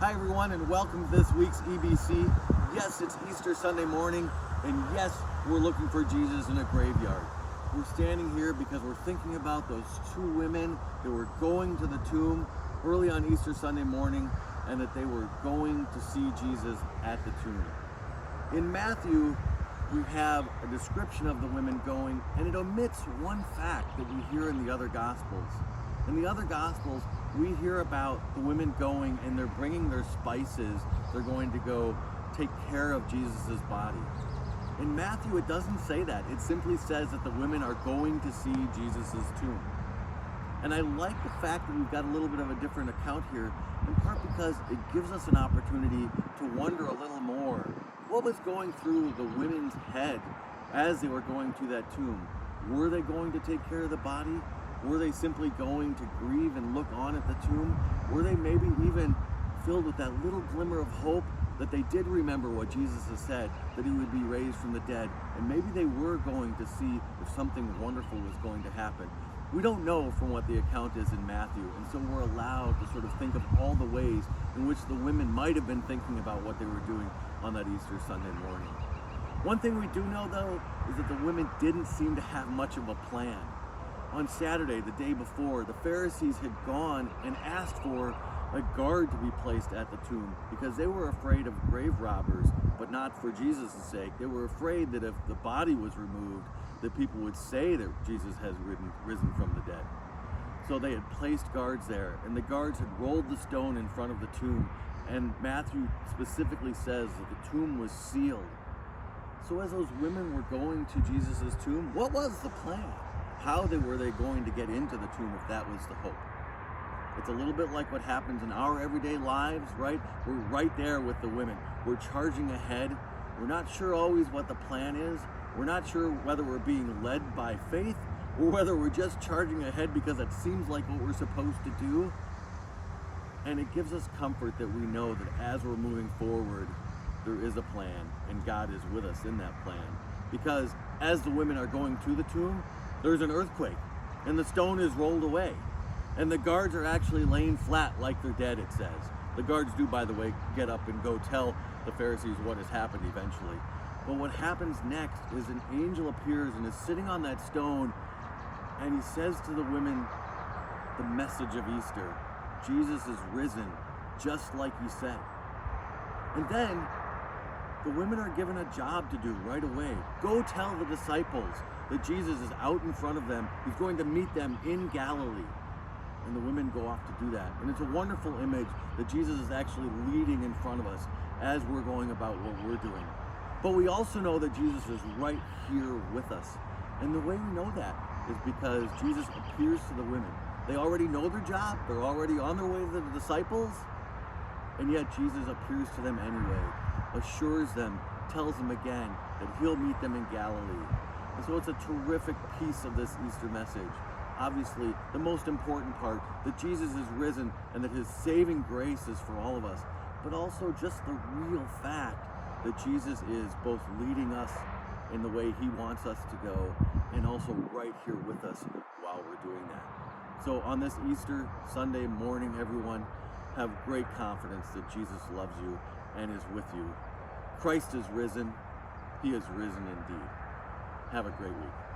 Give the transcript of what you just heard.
Hi everyone, and welcome to this week's EBC. Yes, it's Easter Sunday morning, and yes, we're looking for Jesus in a graveyard. We're standing here because we're thinking about those two women that were going to the tomb early on Easter Sunday morning, and that they were going to see Jesus at the tomb. In Matthew, we have a description of the women going, and it omits one fact that we hear in the other Gospels. In the other Gospels, we hear about the women going and they're bringing their spices. They're going to go take care of Jesus' body. In Matthew, it doesn't say that. It simply says that the women are going to see Jesus' tomb. And I like the fact that we've got a little bit of a different account here, in part because it gives us an opportunity to wonder a little more. What was going through the women's head as they were going to that tomb? Were they going to take care of the body? Were they simply going to grieve and look on at the tomb? Were they maybe even filled with that little glimmer of hope that they did remember what Jesus has said, that he would be raised from the dead, and maybe they were going to see if something wonderful was going to happen? We don't know from what the account is in Matthew, and so we're allowed to sort of think of all the ways in which the women might have been thinking about what they were doing on that Easter Sunday morning. One thing we do know, though, is that the women didn't seem to have much of a plan. On Saturday, the day before, the Pharisees had gone and asked for a guard to be placed at the tomb because they were afraid of grave robbers, but not for Jesus' sake. They were afraid that if the body was removed, that people would say that Jesus has risen from the dead. So they had placed guards there, and the guards had rolled the stone in front of the tomb, and Matthew specifically says that the tomb was sealed. So as those women were going to Jesus' tomb, what was the plan? How were they going to get into the tomb if that was the hope? It's a little bit like what happens in our everyday lives, right? We're right there with the women. We're charging ahead. We're not sure always what the plan is. We're not sure whether we're being led by faith or whether we're just charging ahead because it seems like what we're supposed to do. And it gives us comfort that we know that as we're moving forward, there is a plan and God is with us in that plan. Because as the women are going to the tomb, there's an earthquake and the stone is rolled away. And the guards are actually laying flat like they're dead, it says. The guards do, by the way, get up and go tell the Pharisees what has happened eventually. But what happens next is an angel appears and is sitting on that stone, and he says to the women the message of Easter. Jesus is risen, just like he said. And then the women are given a job to do right away. Go tell the disciples that Jesus is out in front of them. He's going to meet them in Galilee. And the women go off to do that. And it's a wonderful image that Jesus is actually leading in front of us as we're going about what we're doing. But we also know that Jesus is right here with us. And the way we know that is because Jesus appears to the women. They already know their job. They're already on their way to the disciples. And yet Jesus appears to them anyway, assures them, tells them again that he'll meet them in Galilee. And so it's a terrific piece of this Easter message. Obviously, the most important part, that Jesus is risen and that his saving grace is for all of us, but also just the real fact that Jesus is both leading us in the way he wants us to go and also right here with us while we're doing that. So on this Easter Sunday morning, everyone, have great confidence that Jesus loves you and is with you. Christ is risen. He is risen indeed. Have a great week.